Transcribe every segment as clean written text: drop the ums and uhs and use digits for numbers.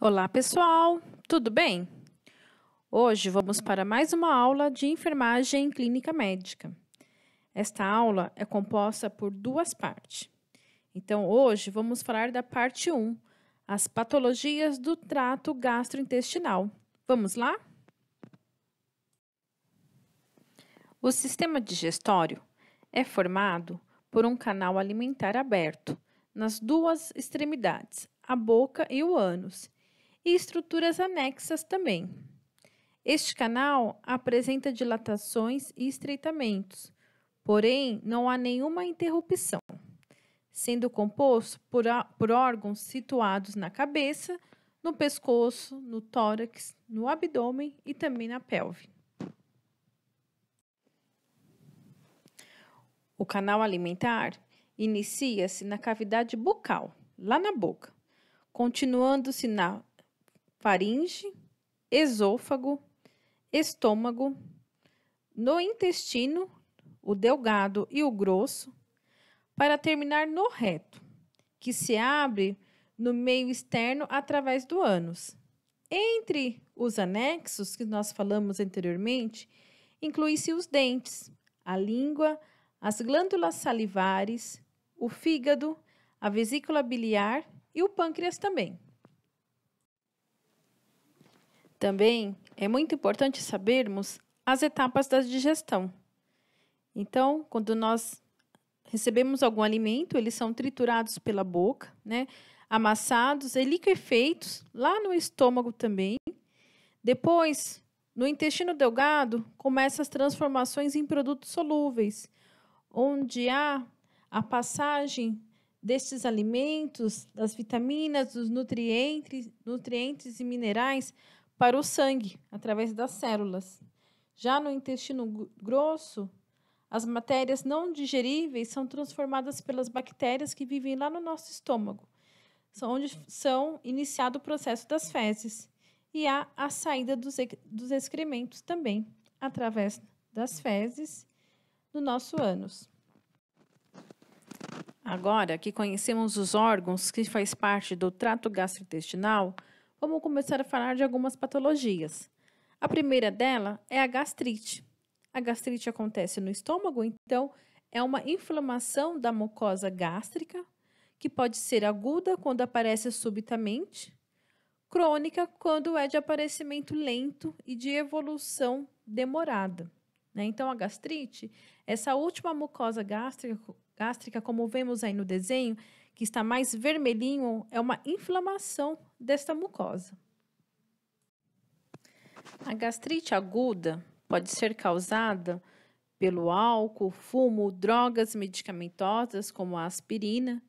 Olá, pessoal! Tudo bem? Hoje vamos para mais uma aula de enfermagem em clínica médica. Esta aula é composta por duas partes. Então, hoje vamos falar da parte 1, as patologias do trato gastrointestinal. Vamos lá? O sistema digestório é formado por um canal alimentar aberto nas duas extremidades, a boca e o ânus, e estruturas anexas também. Este canal apresenta dilatações e estreitamentos, porém não há nenhuma interrupção, sendo composto por órgãos situados na cabeça, no pescoço, no tórax, no abdômen e também na pelve. O canal alimentar inicia-se na cavidade bucal, lá na boca, continuando-se na faringe, esôfago, estômago, no intestino, o delgado e o grosso, para terminar no reto, que se abre no meio externo através do ânus. Entre os anexos que nós falamos anteriormente, inclui-se os dentes, a língua, as glândulas salivares, o fígado, a vesícula biliar e o pâncreas também. Também é muito importante sabermos as etapas da digestão. Então, quando nós recebemos algum alimento, eles são triturados pela boca, amassados e liquefeitos lá no estômago também. Depois, no intestino delgado, começam as transformações em produtos solúveis, onde há a passagem destes alimentos, das vitaminas, dos nutrientes e minerais para o sangue, através das células. Já no intestino grosso, as matérias não digeríveis são transformadas pelas bactérias que vivem lá no nosso estômago, onde são iniciado o processo das fezes. E há a saída dos excrementos também, através das fezes, do nosso ânus. Agora que conhecemos os órgãos que faz parte do trato gastrointestinal, vamos começar a falar de algumas patologias. A primeira dela é a gastrite. A gastrite acontece no estômago, então é uma inflamação da mucosa gástrica, que pode ser aguda quando aparece subitamente, crônica quando é de aparecimento lento e de evolução demorada. Então, a gastrite, essa última mucosa gástrica, como vemos aí no desenho, que está mais vermelhinho, é uma inflamação desta mucosa. A gastrite aguda pode ser causada pelo álcool, fumo, drogas medicamentosas, como a aspirina,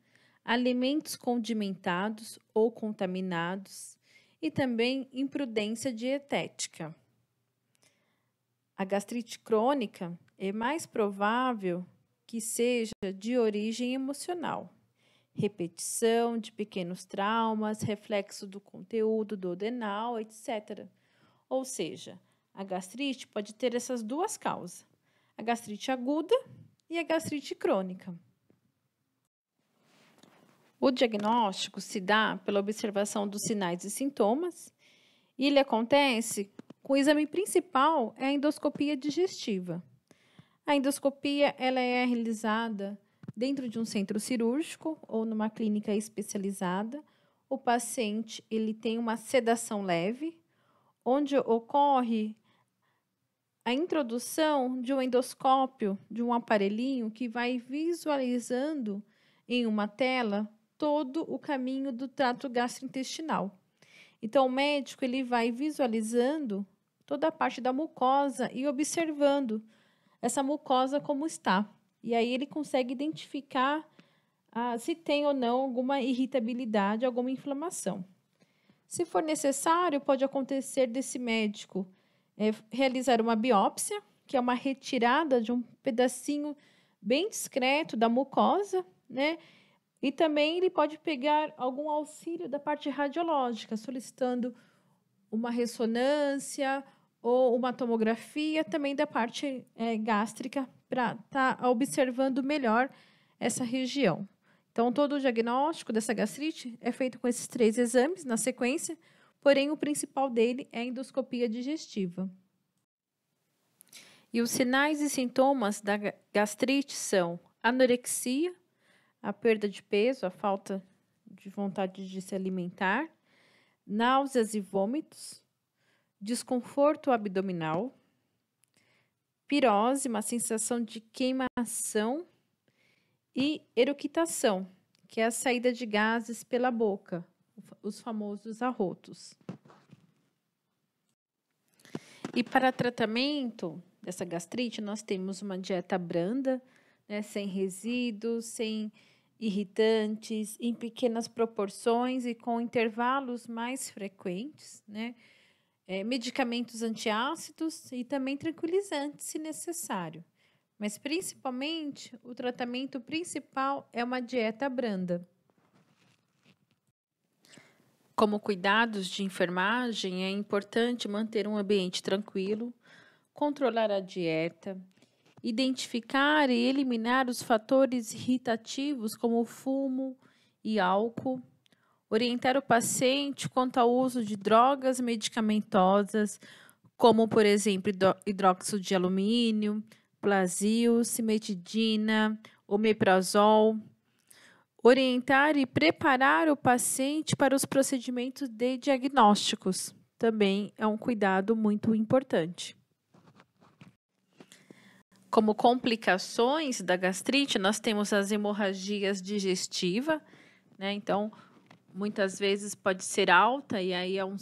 alimentos condimentados ou contaminados e também imprudência dietética. A gastrite crônica é mais provável que seja de origem emocional, repetição de pequenos traumas, reflexo do conteúdo duodenal, etc. Ou seja, a gastrite pode ter essas duas causas, a gastrite aguda e a gastrite crônica. O diagnóstico se dá pela observação dos sinais e sintomas, e ele acontece com o exame principal, é a endoscopia digestiva. A endoscopia ela é realizada dentro de um centro cirúrgico ou numa clínica especializada. O paciente ele tem uma sedação leve, onde ocorre a introdução de um endoscópio, de um aparelhinho que vai visualizando em uma tela todo o caminho do trato gastrointestinal. Então, o médico ele vai visualizando toda a parte da mucosa e observando essa mucosa como está. E aí ele consegue identificar se tem ou não alguma irritabilidade, alguma inflamação. Se for necessário, pode acontecer desse médico realizar uma biópsia, que é uma retirada de um pedacinho bem discreto da mucosa, E também ele pode pegar algum auxílio da parte radiológica, solicitando uma ressonância ou uma tomografia também da parte gástrica para estar observando melhor essa região. Então, todo o diagnóstico dessa gastrite é feito com esses 3 exames na sequência, porém o principal dele é a endoscopia digestiva. E os sinais e sintomas da gastrite são anorexia, a perda de peso, a falta de vontade de se alimentar, náuseas e vômitos, desconforto abdominal, pirose, uma sensação de queimação e eructação, que é a saída de gases pela boca, os famosos arrotos. E para tratamento dessa gastrite, nós temos uma dieta branda, né, sem resíduos, sem irritantes, em pequenas proporções e com intervalos mais frequentes, né? Medicamentos antiácidos e também tranquilizantes, se necessário. Mas, principalmente, o tratamento principal é uma dieta branda. Como cuidados de enfermagem, é importante manter um ambiente tranquilo, controlar a dieta, identificar e eliminar os fatores irritativos como fumo e álcool, orientar o paciente quanto ao uso de drogas medicamentosas, como, por exemplo, hidróxido de alumínio, Plasil, cimetidina, omeprazol. Orientar e preparar o paciente para os procedimentos de diagnósticos. Também é um cuidado muito importante. Como complicações da gastrite, nós temos as hemorragias digestivas, né? Então, muitas vezes pode ser alta e aí é um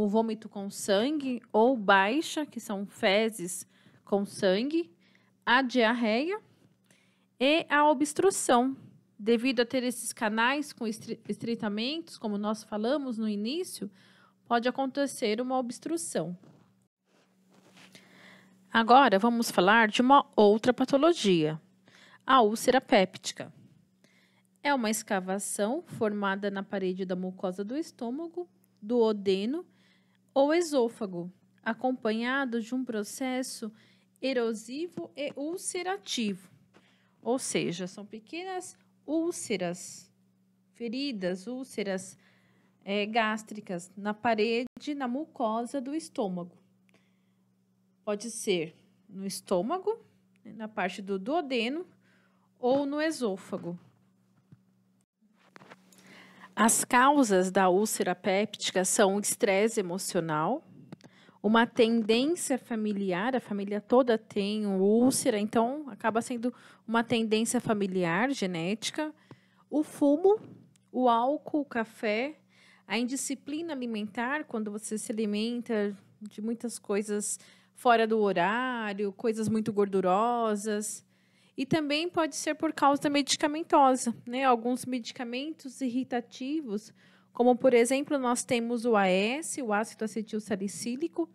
vômito com sangue, ou baixa, que são fezes com sangue, a diarreia e a obstrução. Devido a ter esses canais com estreitamentos, como nós falamos no início, pode acontecer uma obstrução. Agora, vamos falar de uma outra patologia, a úlcera péptica. É uma escavação formada na parede da mucosa do estômago, do duodeno ou esôfago, acompanhado de um processo erosivo e ulcerativo. Ou seja, são pequenas úlceras, feridas, úlceras gástricas na parede, na mucosa do estômago. Pode ser no estômago, na parte do duodeno ou no esôfago. As causas da úlcera péptica são o estresse emocional, uma tendência familiar, a família toda tem úlcera, então acaba sendo uma tendência familiar, genética, o fumo, o álcool, o café, a indisciplina alimentar, quando você se alimenta de muitas coisas fora do horário, coisas muito gordurosas, e também pode ser por causa medicamentosa, né? Alguns medicamentos irritativos, como, por exemplo, nós temos o AS, o ácido acetil salicílico,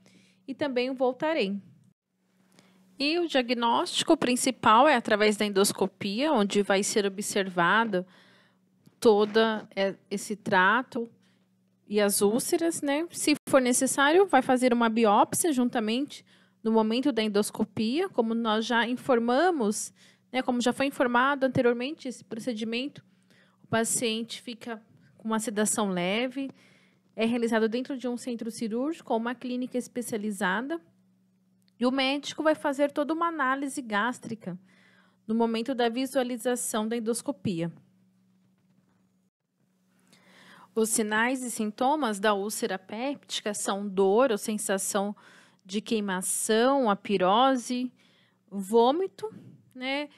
e também o Voltaren. E o diagnóstico principal é através da endoscopia, onde vai ser observado todo esse trato e as úlceras, né? Se for necessário, vai fazer uma biópsia juntamente no momento da endoscopia, como nós já informamos, né? Como já foi informado anteriormente, esse procedimento, o paciente fica com uma sedação leve, é realizado dentro de um centro cirúrgico ou uma clínica especializada, e o médico vai fazer toda uma análise gástrica no momento da visualização da endoscopia. Os sinais e sintomas da úlcera péptica são dor ou sensação de queimação, a pirose, vômito, né?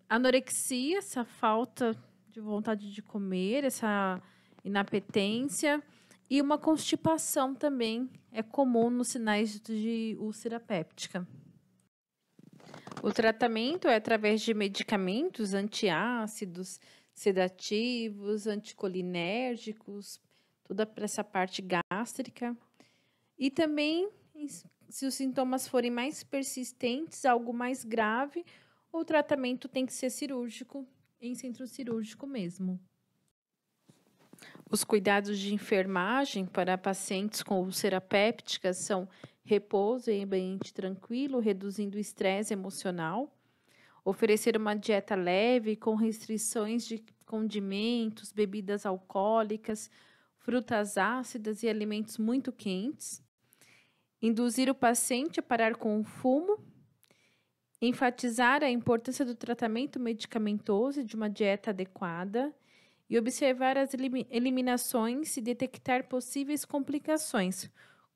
Anorexia, essa falta de vontade de comer, essa inapetência, e uma constipação também é comum nos sinais de úlcera péptica. O tratamento é através de medicamentos antiácidos, sedativos, anticolinérgicos, toda essa parte gástrica. E também, se os sintomas forem mais persistentes, algo mais grave, o tratamento tem que ser cirúrgico, em centro cirúrgico mesmo. Os cuidados de enfermagem para pacientes com úlcera péptica são repouso em ambiente tranquilo, reduzindo o estresse emocional, oferecer uma dieta leve com restrições de condimentos, bebidas alcoólicas, frutas ácidas e alimentos muito quentes, induzir o paciente a parar com o fumo, enfatizar a importância do tratamento medicamentoso e de uma dieta adequada e observar as eliminações e detectar possíveis complicações,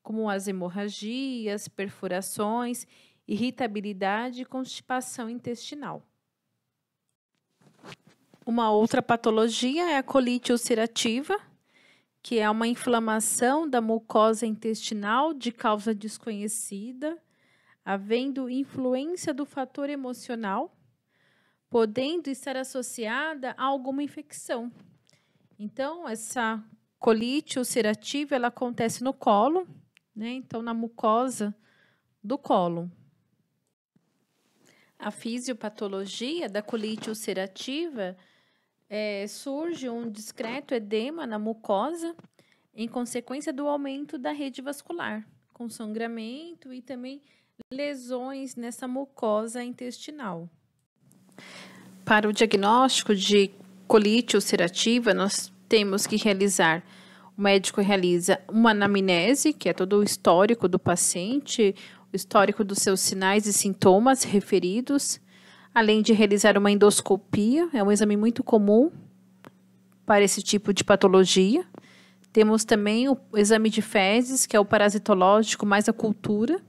como as hemorragias, perfurações, irritabilidade e constipação intestinal. Uma outra patologia é a colite ulcerativa, que é uma inflamação da mucosa intestinal de causa desconhecida, havendo influência do fator emocional, podendo estar associada a alguma infecção. Então, essa colite ulcerativa, ela acontece no colo, né? Então, na mucosa do colo. A fisiopatologia da colite ulcerativa surge um discreto edema na mucosa em consequência do aumento da rede vascular, com sangramento e também lesões nessa mucosa intestinal. Para o diagnóstico de colite ulcerativa, nós temos que realizar, o médico realiza uma anamnese, que é todo o histórico do paciente, o histórico dos seus sinais e sintomas referidos, além de realizar uma endoscopia, é um exame muito comum para esse tipo de patologia. Temos também o exame de fezes, que é o parasitológico mais a cultura,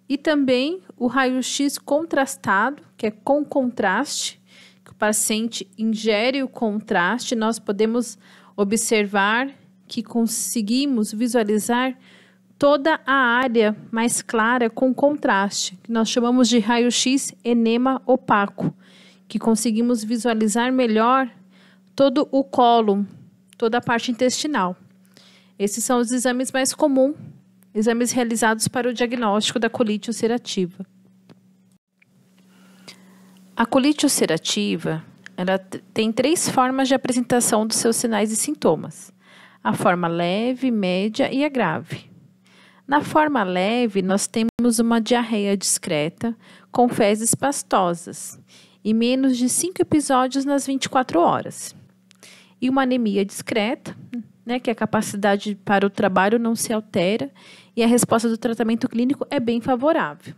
e também o raio-x contrastado, que é com contraste, que o paciente ingere o contraste, nós podemos observar que conseguimos visualizar toda a área mais clara com contraste, que nós chamamos de raio-x enema opaco, que conseguimos visualizar melhor todo o cólon, toda a parte intestinal. Esses são os exames mais comuns, exames realizados para o diagnóstico da colite ulcerativa. A colite ulcerativa, ela tem 3 formas de apresentação dos seus sinais e sintomas: a forma leve, média e a grave. Na forma leve, nós temos uma diarreia discreta com fezes pastosas e menos de 5 episódios nas 24 horas. E uma anemia discreta, né, que a capacidade para o trabalho não se altera e a resposta do tratamento clínico é bem favorável.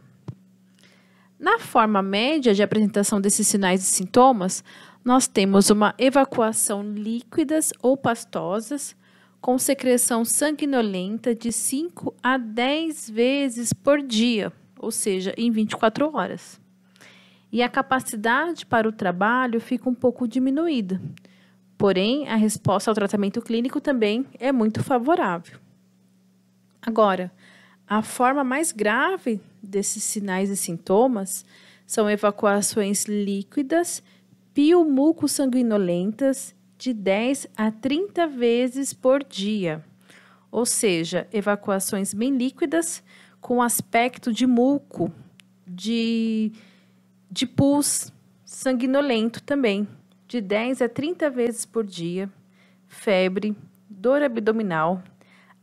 Na forma média de apresentação desses sinais e sintomas, nós temos uma evacuação líquidas ou pastosas, com secreção sanguinolenta de 5 a 10 vezes por dia, ou seja, em 24 horas. E a capacidade para o trabalho fica um pouco diminuída. Porém, a resposta ao tratamento clínico também é muito favorável. Agora, a forma mais grave desses sinais e sintomas são evacuações líquidas piomuco-sanguinolentas de 10 a 30 vezes por dia, ou seja, evacuações bem líquidas com aspecto de muco, de pus sanguinolento também, de 10 a 30 vezes por dia, febre, dor abdominal,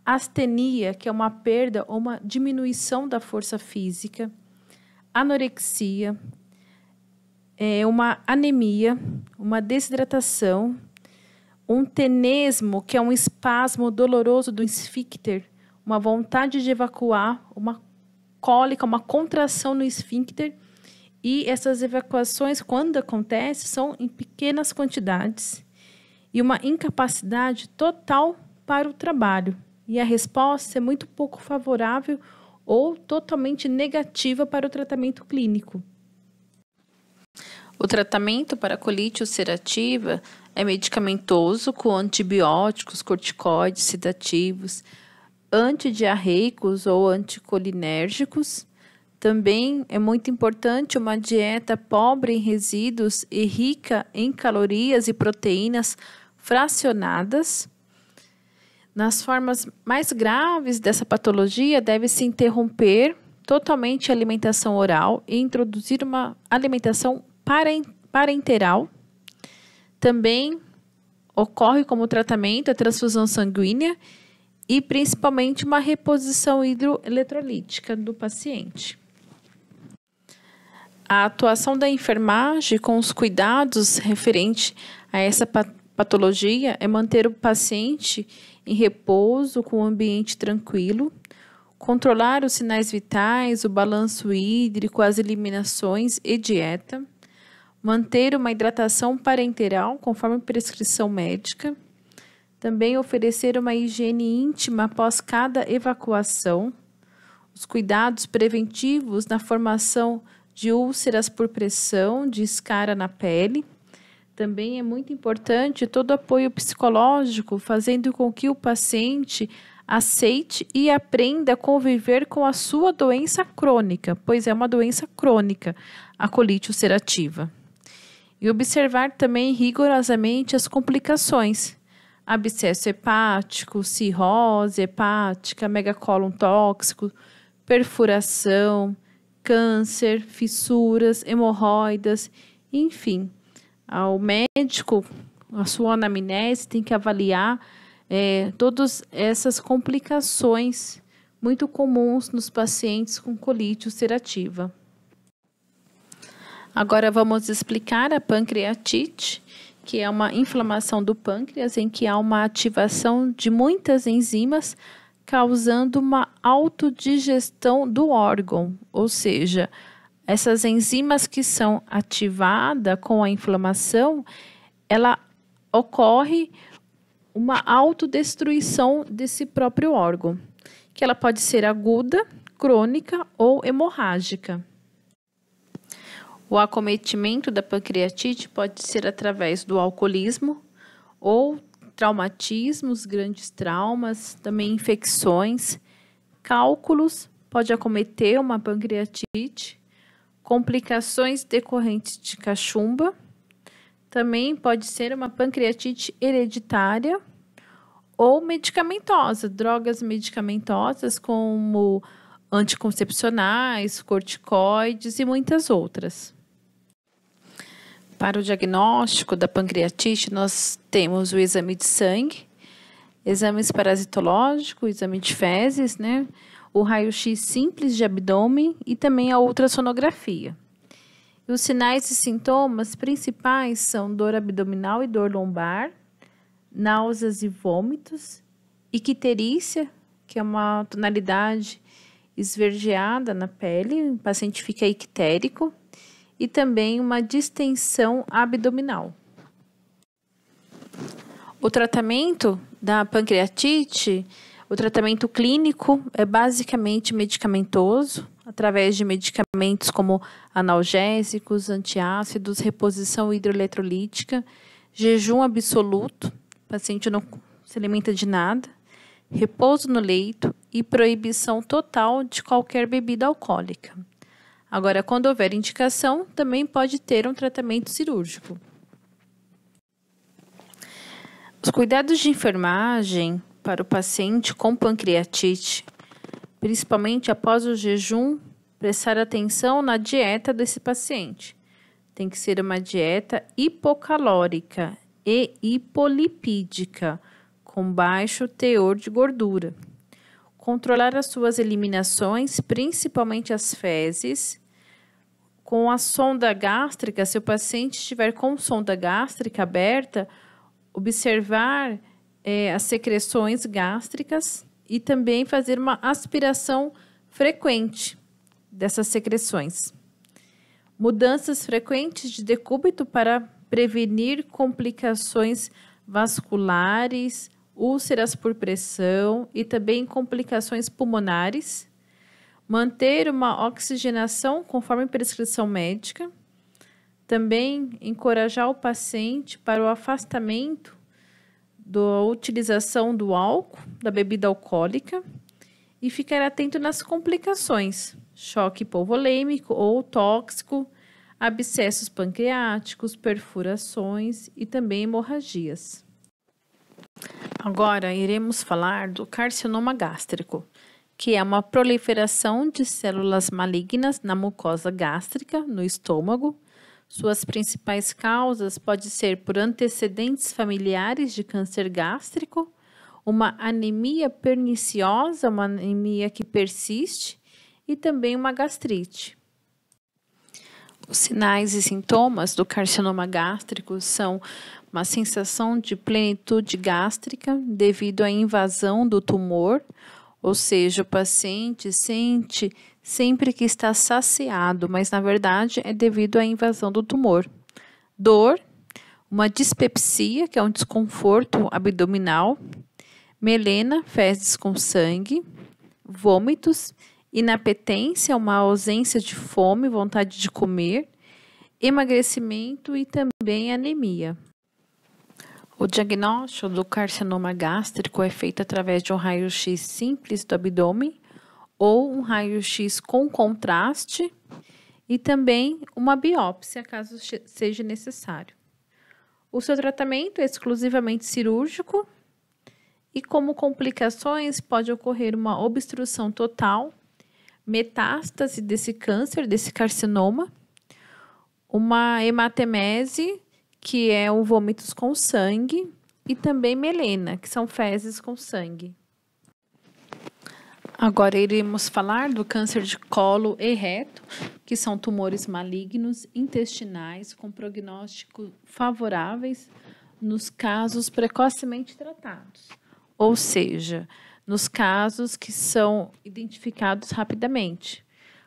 astenia, que é uma perda ou uma diminuição da força física, anorexia, uma anemia, uma desidratação, um tenesmo, que é um espasmo doloroso do esfíncter, uma vontade de evacuar, uma cólica, uma contração no esfíncter. E essas evacuações, quando acontecem, são em pequenas quantidades. E uma incapacidade total para o trabalho. E a resposta é muito pouco favorável ou totalmente negativa para o tratamento clínico. O tratamento para a colite ulcerativa é medicamentoso com antibióticos, corticoides, sedativos, antidiarreicos ou anticolinérgicos. Também é muito importante uma dieta pobre em resíduos e rica em calorias e proteínas fracionadas. Nas formas mais graves dessa patologia, deve-se interromper totalmente a alimentação oral e introduzir uma alimentação parenteral. Também ocorre como tratamento a transfusão sanguínea e principalmente uma reposição hidroeletrolítica do paciente. A atuação da enfermagem com os cuidados referentes a essa patologia é manter o paciente em repouso, com um ambiente tranquilo, controlar os sinais vitais, o balanço hídrico, as eliminações e dieta, manter uma hidratação parenteral conforme prescrição médica, também oferecer uma higiene íntima após cada evacuação, os cuidados preventivos na formação de úlceras por pressão, de escara na pele. Também é muito importante todo o apoio psicológico, fazendo com que o paciente aceite e aprenda a conviver com a sua doença crônica, pois é uma doença crônica, a colite ulcerativa. E observar também rigorosamente as complicações, abscesso hepático, cirrose hepática, megacólon tóxico, perfuração, câncer, fissuras, hemorroidas, enfim. O médico, a sua anamnese, tem que avaliar todas essas complicações muito comuns nos pacientes com colite ulcerativa. Agora vamos explicar a pancreatite, que é uma inflamação do pâncreas em que há uma ativação de muitas enzimas, causando uma autodigestão do órgão, ou seja, essas enzimas que são ativadas com a inflamação, ela ocorre uma autodestruição desse próprio órgão, que ela pode ser aguda, crônica ou hemorrágica. O acometimento da pancreatite pode ser através do alcoolismo ou traumatismos, grandes traumas, também infecções, cálculos, pode acometer uma pancreatite, complicações decorrentes de cachumba, também pode ser uma pancreatite hereditária ou medicamentosa, drogas medicamentosas como anticoncepcionais, corticoides e muitas outras. Para o diagnóstico da pancreatite, nós temos o exame de sangue, exames parasitológicos, exame de fezes, o raio-x simples de abdômen e também a ultrassonografia. E os sinais e sintomas principais são dor abdominal e dor lombar, náuseas e vômitos, icterícia, que é uma tonalidade esverdeada na pele, o paciente fica ictérico, e também uma distensão abdominal. O tratamento da pancreatite, o tratamento clínico é basicamente medicamentoso, através de medicamentos como analgésicos, antiácidos, reposição hidroeletrolítica, jejum absoluto, o paciente não se alimenta de nada, repouso no leito e proibição total de qualquer bebida alcoólica. Agora, quando houver indicação, também pode ter um tratamento cirúrgico. Os cuidados de enfermagem para o paciente com pancreatite, principalmente após o jejum, prestar atenção na dieta desse paciente. Tem que ser uma dieta hipocalórica e hipolipídica, com baixo teor de gordura. Controlar as suas eliminações, principalmente as fezes, com a sonda gástrica, se o paciente estiver com sonda gástrica aberta, observar as secreções gástricas e também fazer uma aspiração frequente dessas secreções. Mudanças frequentes de decúbito para prevenir complicações vasculares, úlceras por pressão e também complicações pulmonares. Manter uma oxigenação conforme prescrição médica. Também encorajar o paciente para o afastamento da utilização do álcool, da bebida alcoólica e ficar atento nas complicações, choque hipovolêmico ou tóxico, abscessos pancreáticos, perfurações e também hemorragias. Agora iremos falar do carcinoma gástrico, que é uma proliferação de células malignas na mucosa gástrica, no estômago. Suas principais causas podem ser por antecedentes familiares de câncer gástrico, uma anemia perniciosa, uma anemia que persiste, e também uma gastrite. Os sinais e sintomas do carcinoma gástrico são uma sensação de plenitude gástrica devido à invasão do tumor, ou seja, o paciente sente sempre que está saciado, mas na verdade é devido à invasão do tumor. Dor, uma dispepsia, que é um desconforto abdominal, melena, fezes com sangue, vômitos, inapetência, uma ausência de fome, vontade de comer, emagrecimento e também anemia. O diagnóstico do carcinoma gástrico é feito através de um raio-x simples do abdômen ou um raio-x com contraste e também uma biópsia, caso seja necessário. O seu tratamento é exclusivamente cirúrgico e, como complicações, pode ocorrer uma obstrução total, metástase desse câncer, desse carcinoma, uma hematemese, que é o vômitos com sangue, e também melena, que são fezes com sangue. Agora iremos falar do câncer de colo e reto, que são tumores malignos intestinais com prognóstico favoráveis nos casos precocemente tratados, ou seja, nos casos que são identificados rapidamente,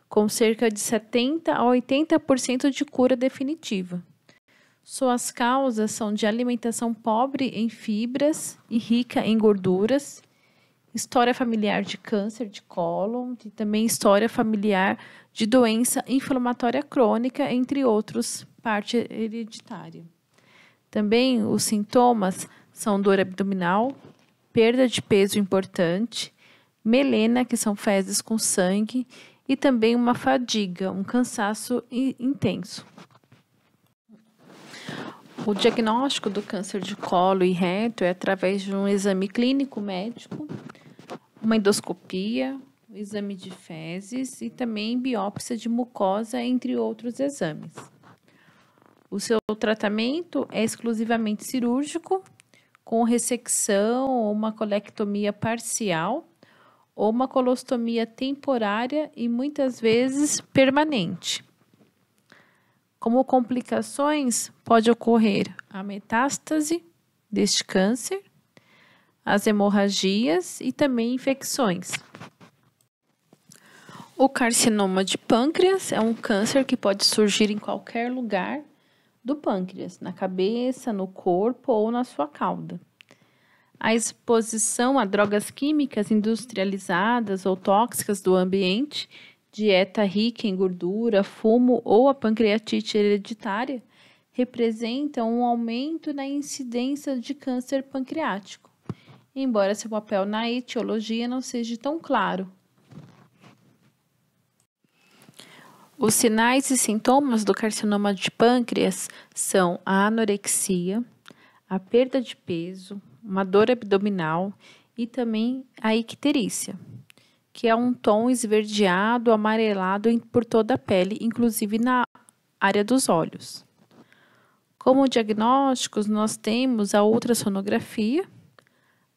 com cerca de 70% a 80% de cura definitiva. Suas causas são de alimentação pobre em fibras e rica em gorduras, história familiar de câncer de cólon e também história familiar de doença inflamatória crônica, entre outros, parte hereditária. Também os sintomas são dor abdominal, perda de peso importante, melena, que são fezes com sangue, e também uma fadiga, um cansaço intenso. O diagnóstico do câncer de colo e reto é através de um exame clínico médico, uma endoscopia, um exame de fezes e também biópsia de mucosa, entre outros exames. O seu tratamento é exclusivamente cirúrgico, com ressecção ou uma colectomia parcial, ou uma colostomia temporária e muitas vezes permanente. Como complicações, pode ocorrer a metástase deste câncer, as hemorragias e também infecções. O carcinoma de pâncreas é um câncer que pode surgir em qualquer lugar do pâncreas, na cabeça, no corpo ou na sua cauda. A exposição a drogas químicas industrializadas ou tóxicas do ambiente, dieta rica em gordura, fumo ou a pancreatite hereditária representam um aumento na incidência de câncer pancreático, embora seu papel na etiologia não seja tão claro. Os sinais e sintomas do carcinoma de pâncreas são a anorexia, a perda de peso, uma dor abdominal e também a icterícia, que é um tom esverdeado, amarelado por toda a pele, inclusive na área dos olhos. Como diagnósticos, nós temos a ultrassonografia,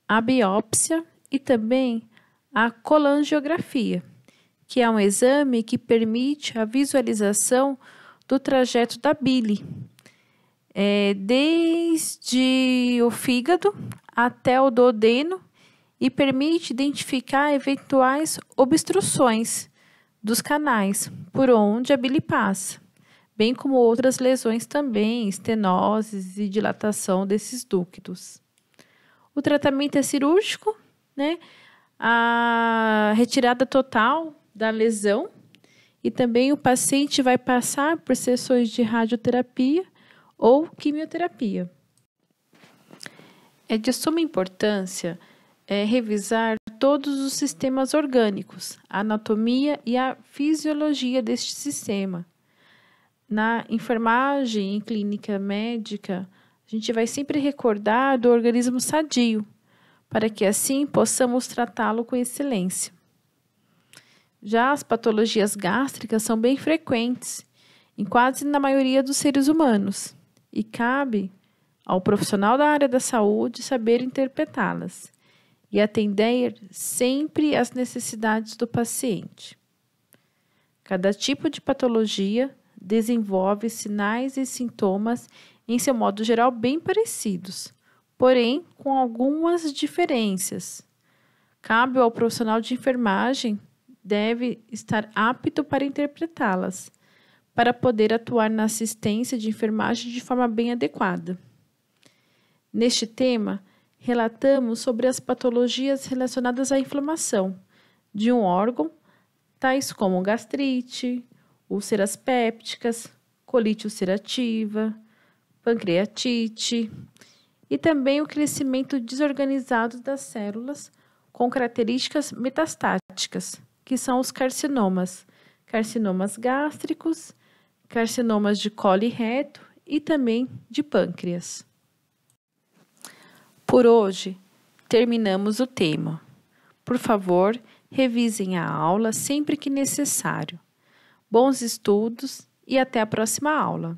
a biópsia e também a colangiografia, que é um exame que permite a visualização do trajeto da bile, desde o fígado até o duodeno, e permite identificar eventuais obstruções dos canais por onde a bile passa, bem como outras lesões também, estenoses e dilatação desses ductos. O tratamento é cirúrgico, a retirada total da lesão, e também o paciente vai passar por sessões de radioterapia ou quimioterapia. É de suma importância revisar todos os sistemas orgânicos, a anatomia e a fisiologia deste sistema. Na enfermagem e clínica médica, a gente vai sempre recordar do organismo sadio, para que assim possamos tratá-lo com excelência. Já as patologias gástricas são bem frequentes, em quase na maioria dos seres humanos, e cabe ao profissional da área da saúde saber interpretá-las e atender sempre às necessidades do paciente. Cada tipo de patologia desenvolve sinais e sintomas em seu modo geral, bem parecidos, porém com algumas diferenças. Cabe ao profissional de enfermagem deve estar apto para interpretá-las, para poder atuar na assistência de enfermagem de forma bem adequada. Neste tema, relatamos sobre as patologias relacionadas à inflamação de um órgão, tais como gastrite, úlceras pépticas, colite ulcerativa, pancreatite e também o crescimento desorganizado das células com características metastáticas, que são os carcinomas, carcinomas gástricos, carcinomas de colo e reto e também de pâncreas. Por hoje, terminamos o tema. Por favor, revisem a aula sempre que necessário. Bons estudos e até a próxima aula.